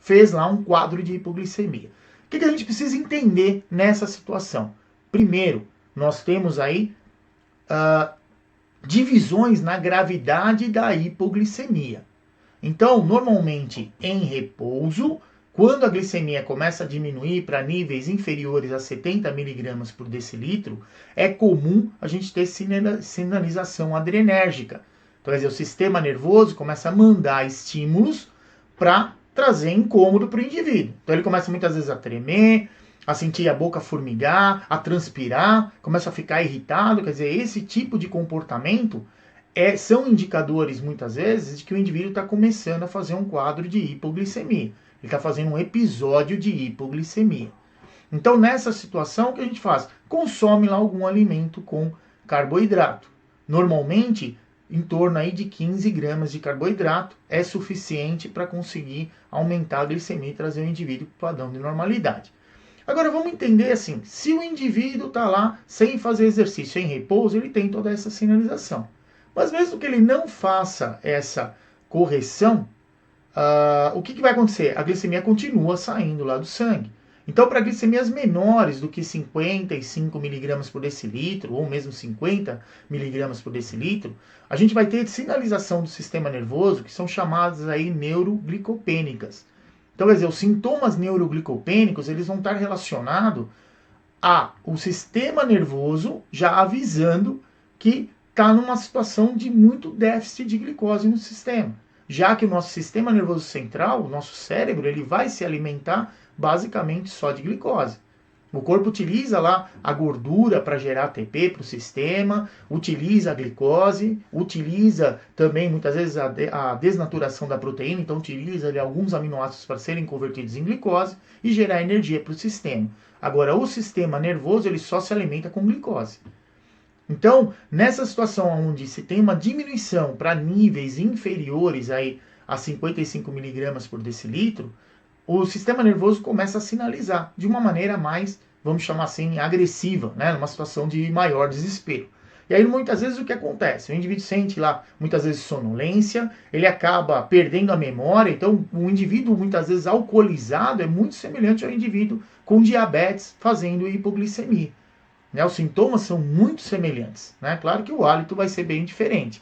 fez lá um quadro de hipoglicemia. O que a gente precisa entender nessa situação? Primeiro, nós temos aí divisões na gravidade da hipoglicemia. Então, normalmente em repouso, quando a glicemia começa a diminuir para níveis inferiores a 70 mg por decilitro, é comum a gente ter sinalização adrenérgica. Então, quer dizer, o sistema nervoso começa a mandar estímulos para trazer incômodo para o indivíduo. Então, ele começa muitas vezes a tremer, a sentir a boca formigar, a transpirar, começa a ficar irritado. Quer dizer, esse tipo de comportamento são indicadores, muitas vezes, de que o indivíduo está começando a fazer um quadro de hipoglicemia. Ele está fazendo um episódio de hipoglicemia. Então, nessa situação, o que a gente faz? Consome lá algum alimento com carboidrato. Normalmente, em torno aí de 15 gramas de carboidrato é suficiente para conseguir aumentar a glicemia e trazer o indivíduo para o padrão de normalidade. Agora, vamos entender assim, se o indivíduo está lá sem fazer exercício, em repouso, ele tem toda essa sinalização. Mas mesmo que ele não faça essa correção, o que vai acontecer? A glicemia continua saindo lá do sangue. Então, para glicemias menores do que 55 mg por decilitro, ou mesmo 50 mg por decilitro, a gente vai ter sinalização do sistema nervoso, que são chamadas aí neuroglicopênicas. Então, quer dizer, os sintomas neuroglicopênicos, eles vão estar relacionados ao sistema nervoso já avisando que está numa situação de muito déficit de glicose no sistema. Já que o nosso sistema nervoso central, o nosso cérebro, ele vai se alimentar basicamente só de glicose. O corpo utiliza lá a gordura para gerar ATP para o sistema, utiliza a glicose, utiliza também muitas vezes a desnaturação da proteína, então utiliza ali alguns aminoácidos para serem convertidos em glicose e gerar energia para o sistema. Agora, o sistema nervoso ele só se alimenta com glicose. Então, nessa situação onde se tem uma diminuição para níveis inferiores aí a 55 mg por decilitro, o sistema nervoso começa a sinalizar de uma maneira mais, vamos chamar assim, agressiva, né? Numa situação de maior desespero. E aí, muitas vezes, o que acontece? O indivíduo sente lá, muitas vezes, sonolência, ele acaba perdendo a memória. Então, o indivíduo, muitas vezes, alcoolizado, é muito semelhante ao indivíduo com diabetes fazendo hipoglicemia. Né? Os sintomas são muito semelhantes. Né? Claro que o hálito vai ser bem diferente.